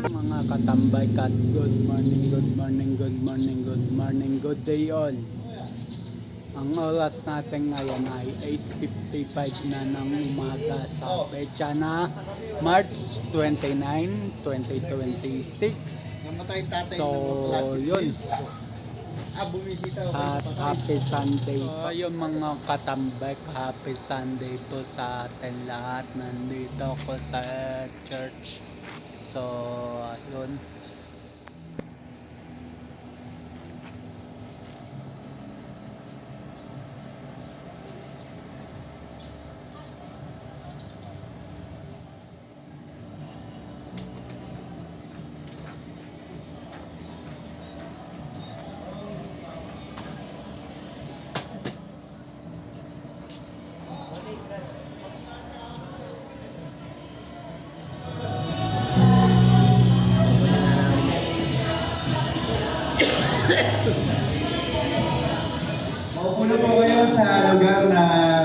Mga katambay kat, good morning, good morning, good morning, good morning, good day all. Ang oras natin ngayon ay 8:55 na ng umaga sa petsa na March 29, 2026. So yun, at happy Sunday po yung mga katambay, happy Sunday po sa atin lahat. Nandito ako sa church. So yun, Maupo na po kayo sa lugar na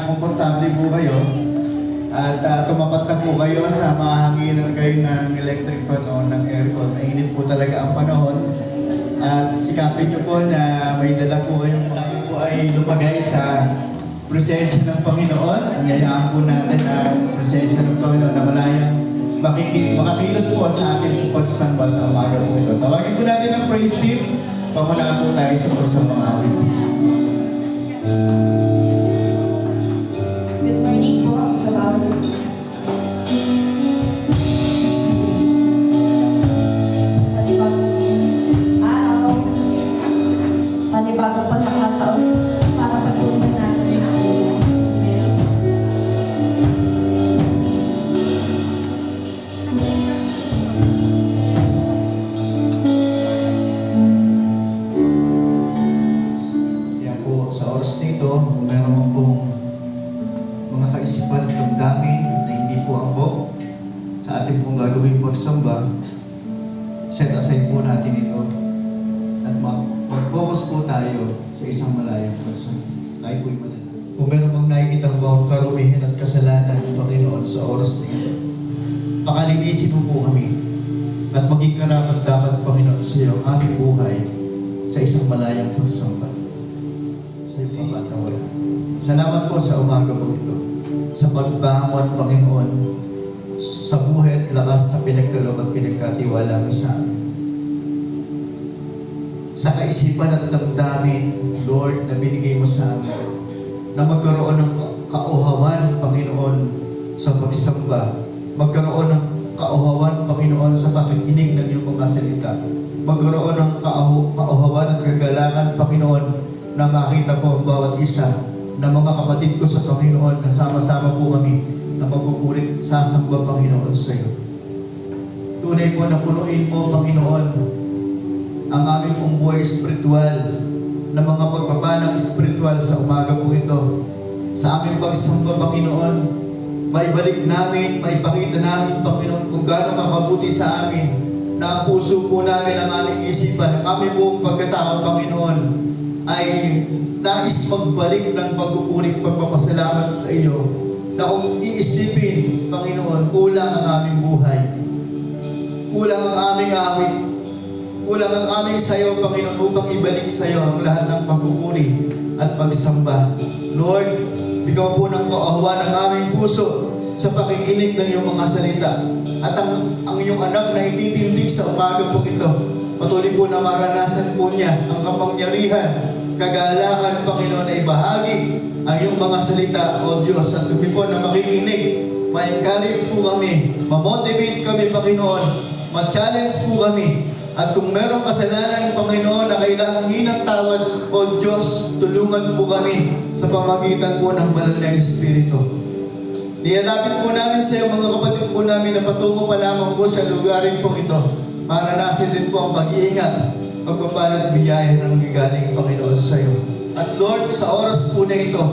komportable po kayo at tumapat na po kayo sa mahanginan kayo ng electric fan o ng aircon. Mainit po talaga ang panahon at sikapin nyo po na may dala po kayong tayo po ay lumagay sa presensya ng Panginoon. Hayaan po natin ang presensya ng Panginoon na malayang makakilos po sa ating pagsasamba sa umaga po ito. Tawagin po natin ang praise team. Pamunaan po tayo sa pagsamang awit. Good morning po sa bawat isa. Sa panibagong araw, panibagong pagkakataon para patuloy natin ang meron. Yan po, sa oras nito, meron pong mga kaisipan at damdamin na hindi po angkop sa ating pong gagawing pagsamba. Set aside po natin ito at mag-focus po tayo sa isang malayang pagsamba. Tayo po'y malala. Kung meron pang nakikitang bawang karumihan at kasalanan ng Panginoon sa oras nito, pakalinisin mo po kami at maging karapat dapat, Panginoon, sa iyo ang aming buhay sa isang malayang pagsamba. Sa iyo pagkatawaran. Salamat po sa umaga po ito, sa pagbangon, Panginoon, sa buhay at lakas na pinagdalog at pinagkatiwala mo sa amin. Sa kaisipan at damdamin, Lord, na binigay mo sa amin, na magkaroon ng kauhawan, Panginoon, sa pagsamba, magkaroon ng kauhawan, Panginoon, sa pakikinig ng iyong mga salita, magkaroon ng kauhawan at kagalakan, Panginoon, na makita po ang bawat isa na mga kapatid ko sa Panginoon na sama-sama po kami na magpupulit sasamba, Panginoon, sa iyo. Tunay po na punuin mo, Panginoon, ang aming pong buhay espiritual na mga pagpapalang espiritual sa umaga po ito. Sa aming pagsamba, Panginoon, maibalik namin, maipakita namin, Panginoon, kung gaano kakabuti sa amin na ang puso po namin, ang aming isipan, ang aming buong pagkatao, Panginoon, ay nais magbalik ng pagpupuring pagpapasalamat sa iyo, na kung iisipin, Panginoon, kulang ang aming buhay, kulang ang aming awit, kulang ang aming sayo, Panginoon, upang ibalik sa iyo ang lahat ng pagpupuri at pagsamba. Lord, bigyan po ng kauhawan ang aming puso sa pakikinig ng iyong mga salita at ang iyong anak na ititindig sa umaga po ito. Patuloy po na maranasan po niya ang kapangyarihan, kagalakan, Panginoon, na ibahagi ang iyong mga salita, O Diyos. At kami po na makikinig, ma-encourage po kami, ma-motivate kami, Panginoon, ma-challenge po kami. At kung merong kasalanan, Panginoon, na kailangan ng tawad, O Diyos, tulungan po kami sa pamagitan po ng banal na Espiritu. Nialapit po namin sa iyo, mga kapatid po namin, na patungo pa lamang po sa lugarin po ito. Maranasin din po ang pag-iingat, pagpapalat biyaya ng gigaling, Panginoon, sa iyo. At Lord, sa oras po na ito,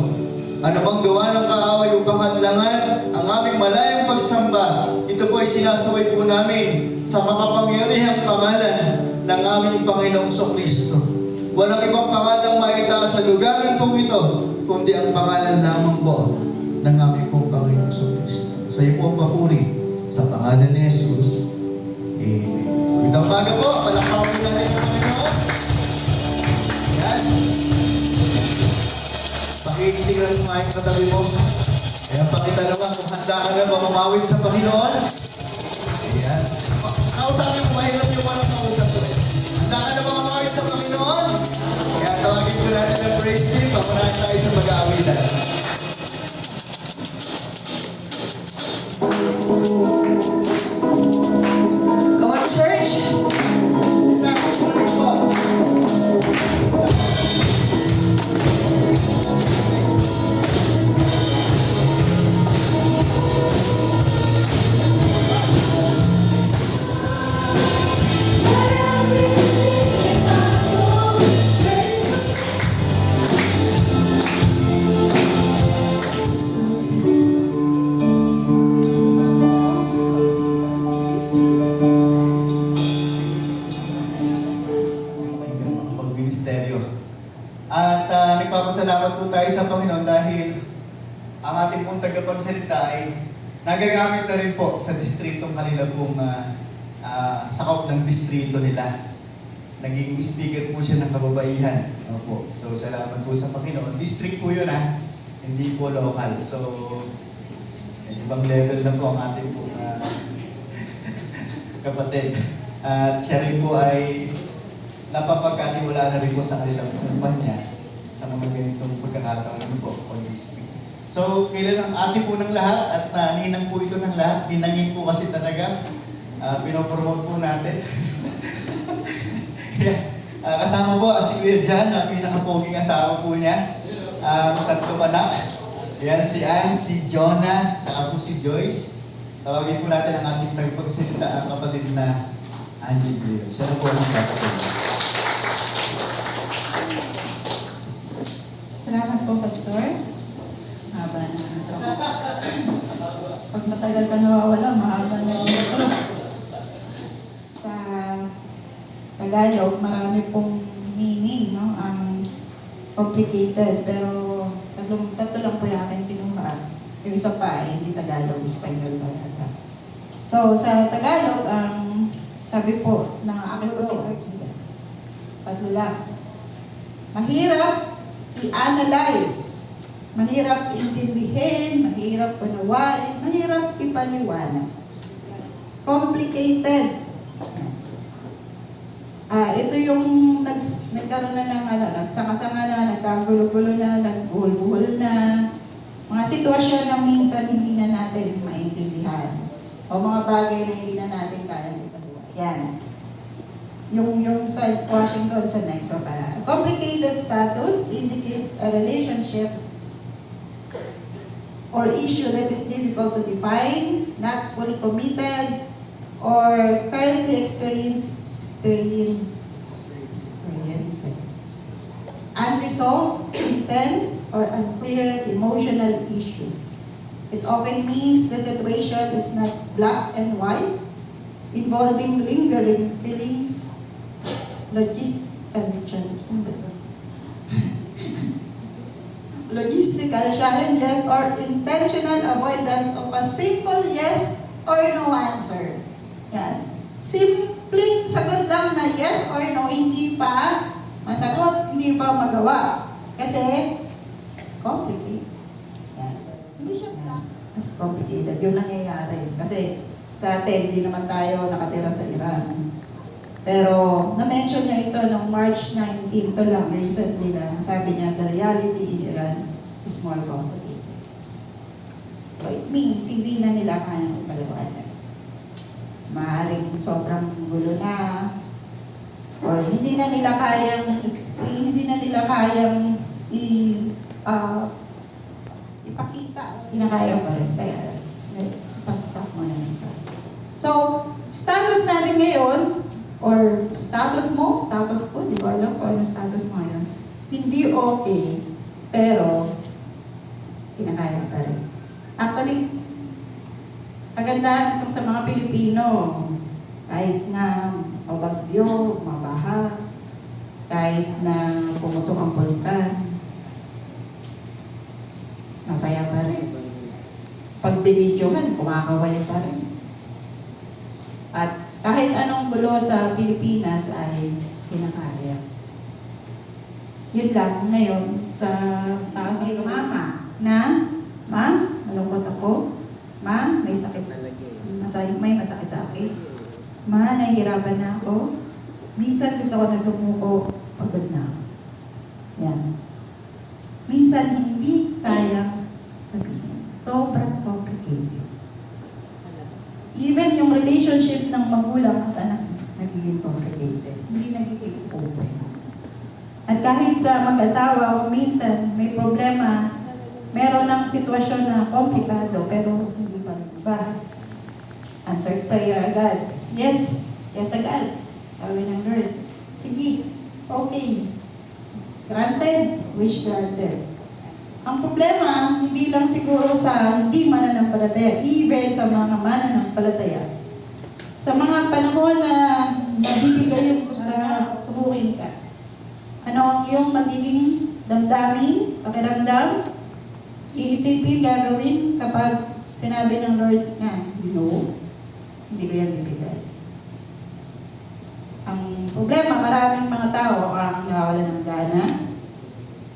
anumang gawa ng kaaway o kahadlangan, ang aming malayang pagsamba, ito po ay sinasaway po namin sa makapangyarihang pangalan ng aming Panginoong Kristo. Walang ibang pangalang maitaas sa lugarin pong ito, kundi ang pangalan lamang po ng aming pong Panginoong Kristo. Sa iyo po ang papuri, sa pangalan ni Jesus. Amen. katabi mo. Ayan, pakita naman kung handa ka na ba mamawit sa Panginoon. Ayan. Kausapin mo, mahirap yung walang kausap ko eh. Handa ka na ba mamawit sa Panginoon? Kaya tawagin ko natin ang praise team. Pamunahin tayo sa pag-aawitan. Come on, church! Pagministeryo. At nagpapasalamat po tayo sa Panginoon dahil ang ating pong tagapagsalita ay nagagamit na rin po sa distritong kanila pong sakop ng distrito nila. Naging speaker po siya ng kababaihan. Opo. So salamat po sa Panginoon. District po yun hindi po local. So ibang level na po ang ating pong kapatid. At siya rin po ay napapagkatiwala na rin po sa kanilang kumpanya sa mga ganitong pagkakataon po pag-speak. So, kailan ang ate po ng lahat at ninang po ito ng lahat. Ninangin po kasi talaga. Pinopromote po natin. Kasama po si Kuya Jan, pinakapoging asawa po niya. Tatlo anak. Yan si Ann, si Jonah, tsaka po si Joyce. Tawagin po natin ang ating tagapagsalita, ang kapatid na Angie Brio. Siya na po ang kapatid. Salamat po, Pastor. Mahaba na intro. Pag matagal ka nawawala, mahaba na yung intro. Sa Tagalog, marami pong meaning, no? Ang complicated, pero tatlo lang po yung aking kinuha. Yung isa pa ay hindi Tagalog, Espanyol pa yata. So, sa Tagalog, sabi po ng aking tatlo lang. Mahirap i-analyze, mahirap intindihin, mahirap unawain, mahirap ipaliwanag. Complicated. Ito yung nagkaroon na ng nagsama-sama na, nagkagulo-gulo na, nagbuhol-buhol na. Mga sitwasyon na minsan hindi na natin maintindihan. O mga bagay na hindi na natin kaya ipaliwanag. Yan. Yung sa Washington sa next pa pala. Complicated status indicates a relationship or issue that is difficult to define, not fully committed, or currently experiencing unresolved, intense, or unclear emotional issues. It often means the situation is not black and white, involving lingering feelings, logistical challenges, or intentional avoidance of a simple yes or no answer. Yan. Simpleng sagot lang na yes or no, hindi pa masagot, hindi pa magawa. Kasi, it's complicated. Yan. Hindi siya black. Mas complicated. Yung nangyayari. Kasi, sa atin, hindi naman tayo nakatira sa Iran. Pero, na-mention niya ito noong March 19, ito lang, recently lang. Sabi niya, the reality in Iran is more complicated. So, it means, hindi na nila kayang ipaliwanag. Maaaring sobrang gulo na, or hindi na nila kayang explain, hindi na nila kayang ipakita. Hindi na kaya pa rin. Kaya, pa-stop mo na isa. So, status natin ngayon, or status mo, status ko, di ko alam kung ano status mo ngayon. Hindi okay, pero kinakaya pa rin. Actually, kagandahan sa mga Pilipino, kahit na mabagyo, mabaha, kahit na pumutok ang bulkan, masaya pa rin. Pag binidyohan, kumakaway pa rin. At kahit anong gulo sa Pilipinas ay kinakaya. Yun lang ngayon sa taas ng mama. na, Ma, malungkot ako. Ma, may sakit. May masakit sa akin. Ma, nahihirapan na ako. Minsan gusto ko na sumuko, pagod na ako. Yan. Minsan hindi kayang sabihin. Sobrang complicated. Even yung relationship ng magulang at anak, nagiging complicated. Hindi nagiging open. At kahit sa mag-asawa, kung minsan may problema, meron ng sitwasyon na komplikado, pero hindi pa rin ba? Answered prayer agad. Yes, yes agad. Sabi ng Lord, sige, okay. Granted, wish granted. Ang problema, hindi lang siguro sa hindi mananampalataya, even sa mga mananampalataya. Sa mga panahon na mabibigay yung gusto na subukin ka. Ano ang iyong magiging damdamin, pakiramdam, iisipin, gagawin kapag sinabi ng Lord na, no, hindi ko yan bibigay. Ang problema, maraming mga tao ang nawawalan ng gana,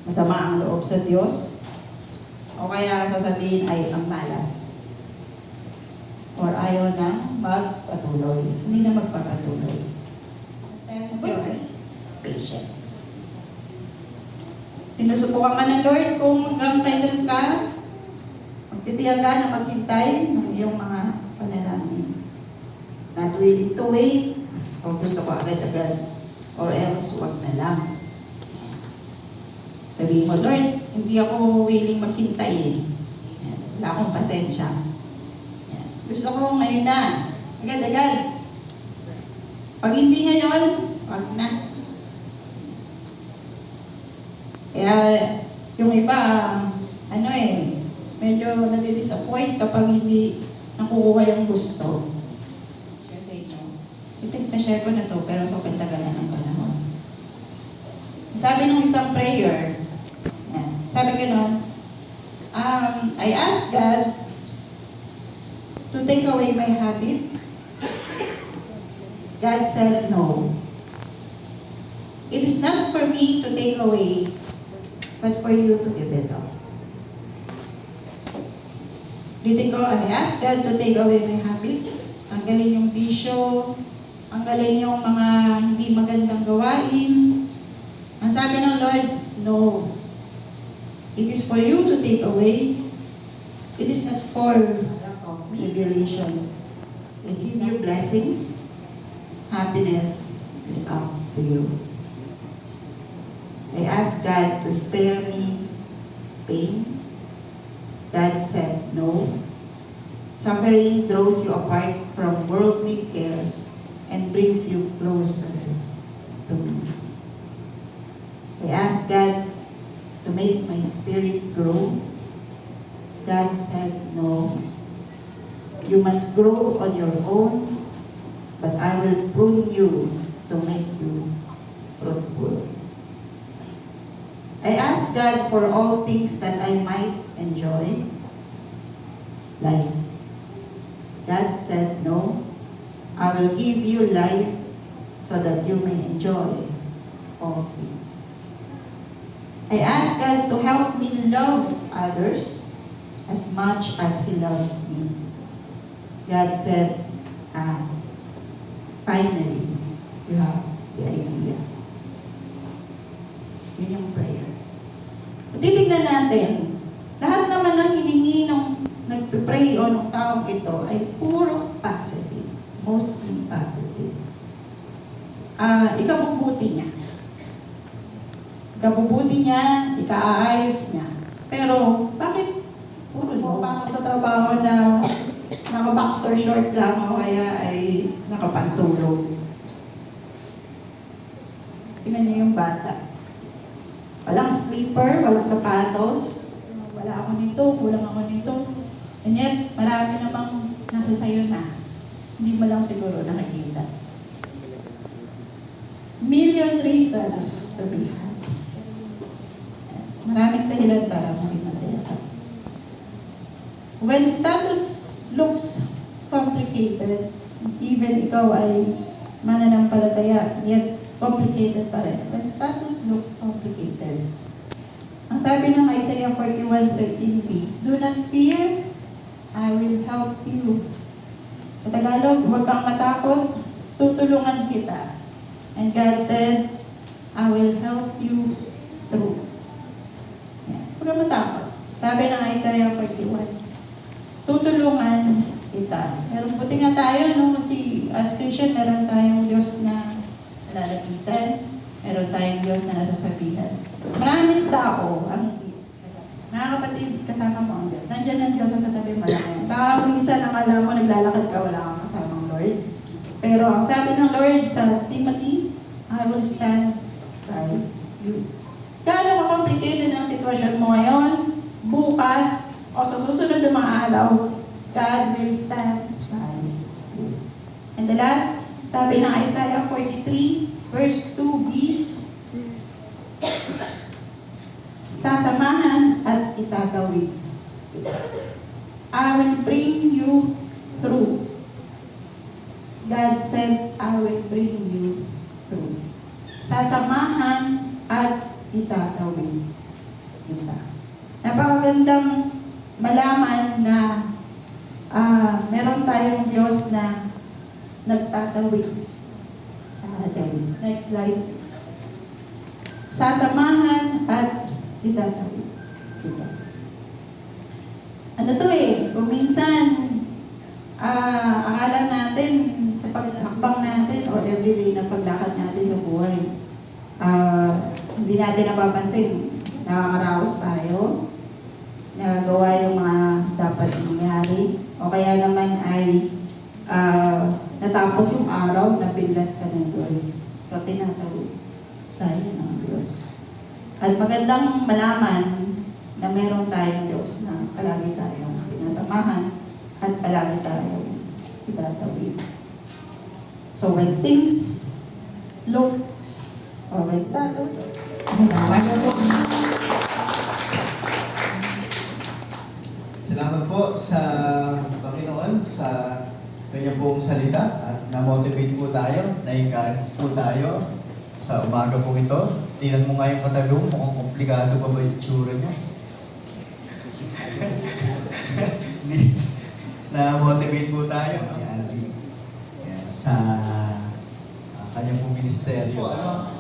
masama ang loob sa Diyos, o kaya sasabihin ay ang malas. Or ayaw na magpatuloy. Hindi na magpapatuloy. Test your patience. Sinusubukan ka ng Lord kung hanggang kailan ka magtitiyaga na maghintay ng iyong mga panalangin. Not willing to wait, o gusto ko agad-agad, or else wag na lang. Sabihin mo, Lord, hindi ako willing maghintay eh. Yan. Wala akong pasensya. Yan. Gusto ko ngayon na. Agad-agad. Pag hindi ngayon, wag na. Kaya yung iba, medyo nadi-disappoint kapag hindi nakukuha yung gusto. Kasi itik na share ko na to, pero so pentagalan ng panahon. Sabi ng isang prayer, sabi gano'n, I asked God to take away my habit. God said no. It is not for me to take away, but for you to give it up. Dito ko, I asked God to take away my habit. Tanggalin yung bisyo, tanggalin yung mga hindi magandang gawain. Ang sabi ng Lord, no. It is for you to take away. It is not for tribulations. It is your blessings. Happiness is up to you. I asked God to spare me pain. God said no. Suffering draws you apart from worldly cares and brings you closer to me. I asked God to make my spirit grow. God said no. You must grow on your own, but I will prune you to make you fruitful. I asked God for all things that I might enjoy life. God said no. I will give you life so that you may enjoy all things. I ask God to help me love others as much as He loves me. God said, finally, you have the idea. Yun yung prayer. Titignan natin, lahat naman ng hiningi ng nagpipray o ng taong ito ay puro positive. Mostly positive. Ikabubuti niya. Ikabubuti niya, ikaayos niya. Pero, bakit puro no? Pasok sa trabaho na naka-boxer short lang o kaya ay nakapantulog. Tingnan niyo yung bata. Walang slipper, walang sapatos. Wala ako nito, kulang ako nito. And yet, marami namang nasa sayo na. Hindi mo lang siguro nakikita. Million reasons to be happy. Maraming dahilan para maging masaya ka. When status looks complicated, even ikaw ay mananampalataya, yet complicated pa rin. When status looks complicated, Ang sabi ng Isaiah 41:13b, "Do not fear, I will help you." Sa Tagalog, huwag kang matakot, tutulungan kita. And God said, "I will help you through." Yan. Huwag kang matakot. Sabi ng Isaiah 41, tutulungan kita. Meron buti nga tayo, no? Kasi as Christian, meron tayong Diyos na nalalapitan. Meron tayong Diyos na nasasabihan. Maraming tao ang hindi. Mga kapatid, kasama mo ang Diyos. Nandiyan ang Diyos sa tabi mo lang. Baka minsan akala mo naglalakad ka, wala kang kasamang Lord. Pero ang sabi ng Lord sa Timothy, I will stand by you. Gaano ka-complicated ang sitwasyon mo ngayon, bukas, o sa susunod na mga araw, God will stand by you. And the last, sabi ng Isaiah 43, verse 2b, sasamahan at itatawid. I will bring you through. God said, I will bring you through. Sasamahan at itatawid kita. Napakagandang malaman na meron tayong Diyos na nagtatawid sa atin. Next slide. Sasamahan at itatawid kita. Ano to eh? Kung minsan, akala natin sa paghakbang natin o everyday na paglakad natin sa buhay, hindi natin napapansin. Nakakaraos tayo, nagawa yung mga dapat mangyari, o kaya naman ay natapos yung araw, napinlas ka ng Lord. So, tinatawid tayo ng Diyos. At magandang malaman na meron tayong Diyos na palagi tayong sinasamahan at palagi tayong itatawid. So, when things looks, or when status, Salamat po sa Panginoon sa kanyang buong salita at na-motivate po tayo, na-encourage po tayo sa umaga po ito. Tingnan mo nga yung katalong, mukhang komplikado pa ba yung tsura niyo? Na-motivate po tayo ni Angie sa kanyang pong ministeryo.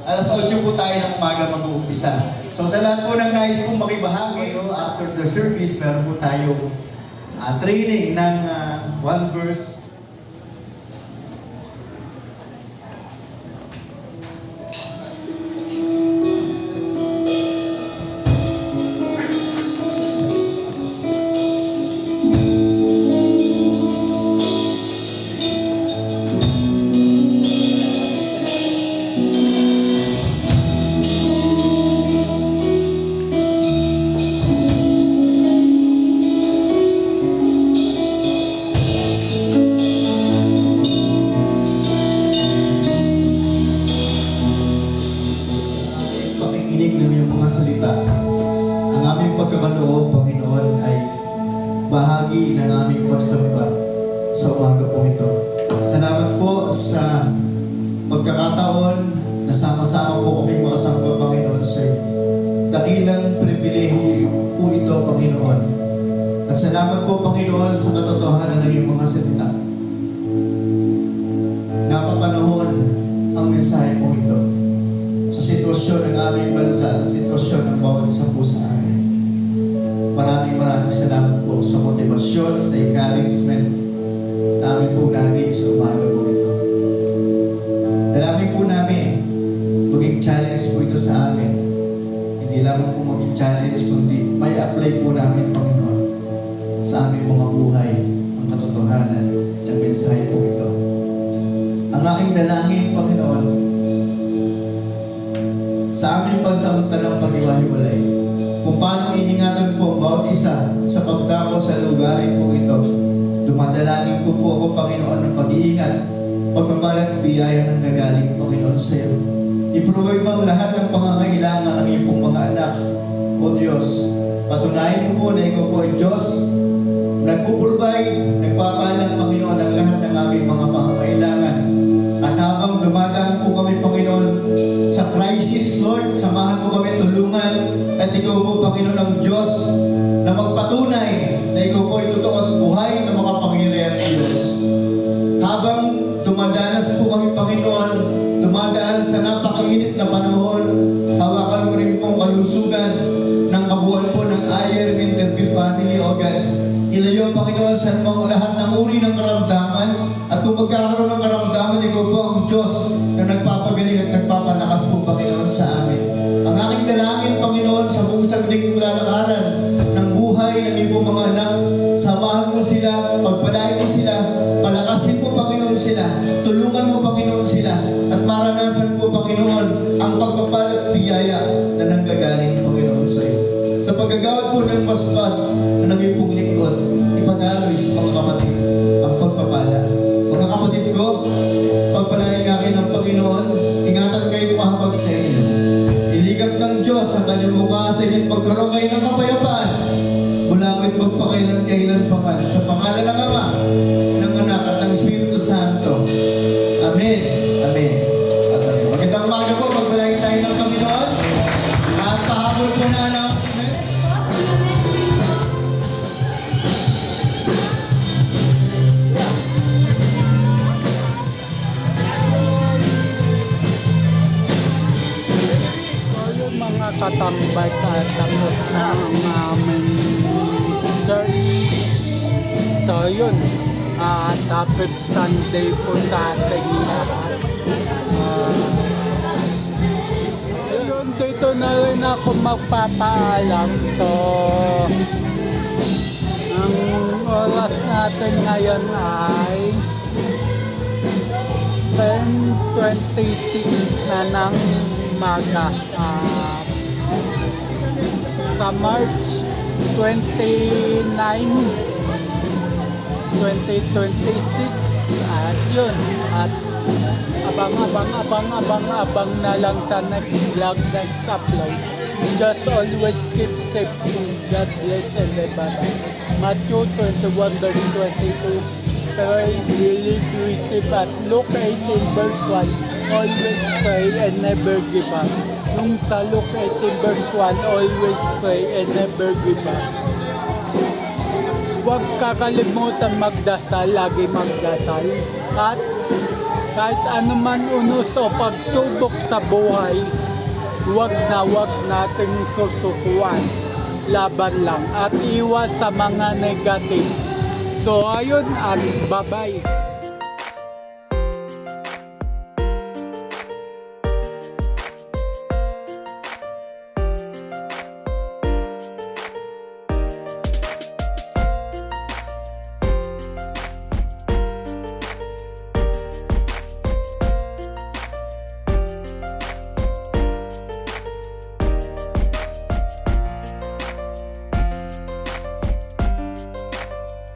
Alas 8 po tayo ng umaga mag-uumpisa. So sa lahat po ng nais pong makibahagi, after the service, meron po tayong training ng one verse. Pakikinig ng iyong mga salita. Ang aming pagkakaloob, Panginoon, ay bahagi ng aming pagsamba sa umaga po ito. Salamat po sa pagkakataon na sama-sama po kaming makasamba, Panginoon, sa dakilang pribilehiyo po ito, Panginoon. At salamat po, Panginoon, sa katotohanan ng iyong mga salita. Napapanahon ang mensahe po ito sa sitwasyon ng aming bansa, sa sitwasyon ng bawat isa po sa amin. Maraming salamat po sa motivasyon, sa encouragement namin po narinig sa umaga po ito. Dalangin po namin, maging challenge po ito sa amin. Hindi lamang po maging challenge, kundi may apply po namin, Panginoon, sa aming mga buhay, ang katotohanan, ang mensahe po ito. Ang aking dalangin, Panginoon, sa aming pansamantalang pag-iwahiwalay, kung paano iningatan po ang bawat isa sa pagdako sa lugarin po ito. Dumadalangin ko po ako, Panginoon, ng pag-iingat, pagpapalat biyaya ng gagaling, Panginoon, sa iyo. I-provide mo ang lahat ng pangangailangan ng iyong pong mga anak, O Diyos. Patunayan mo po na ikaw po ay Diyos, nagpuprovide, nagpapalat, Panginoon, ang lahat ng aming mga pangangailangan. At habang dumadaan po kami, Panginoon, sa crisis, Lord, samahan mo kami tulungan at ikaw po, kung magkakaroon ng karamdaman, ikaw po ang Diyos na nagpapagaling at nagpapalakas po, Panginoon, sa amin. Ang aking dalangin, Panginoon, sa buong saglit kong lalakaran ng buhay ng iyong mga anak, samahan mo sila, pagpalain mo sila, palakasin mo, Panginoon, sila, tulungan mo, Panginoon, sila, at maranasan po, Panginoon, ang pagpapalat biyaya na nanggagaling, Panginoon, sa iyo. Sa paggagawad po ng paspas na naging pong lingkod, ipadaloy sa mga kapatid ang pagpapala. Mga kapatid ko, pagpalain nga kayo ng Panginoon, ingatan kayo mahabag sa inyo. Iligap ng Diyos ang kanyang mukha sa inyo, pagkaroon kayo ng kapayapaan, mula ngayon magpakailan-kailan pa man, sa pangalan ng Ama, ng Anak at ng Espiritu Santo. Amen. Amen. At amen. Magandang umaga po, pagpalain tayo ng Panginoon. At pahabol po na announcement. Mga katambay, tapos na ang aming church. So yun, happy Sunday po sa ating lahat. Yun, dito na rin ako magpapaalam. So ang oras natin ngayon ay 10:26 na ng umaga. Sa March 29, 2026 at yun, at abang na lang sa next vlog, next upload. Just always keep safe. God bless everybody. Matthew 21:22. Pray, believe, receive at Luke 18:1. Always pray and never give up. Nung sa Luke 18:1, always pray and never give up. Huwag kakalimutan magdasal, lagi magdasal. At kahit anuman unos o pagsubok sa buhay, huwag nating susukuan. Laban lang at iwas sa mga negative. So ayun, at bye-bye.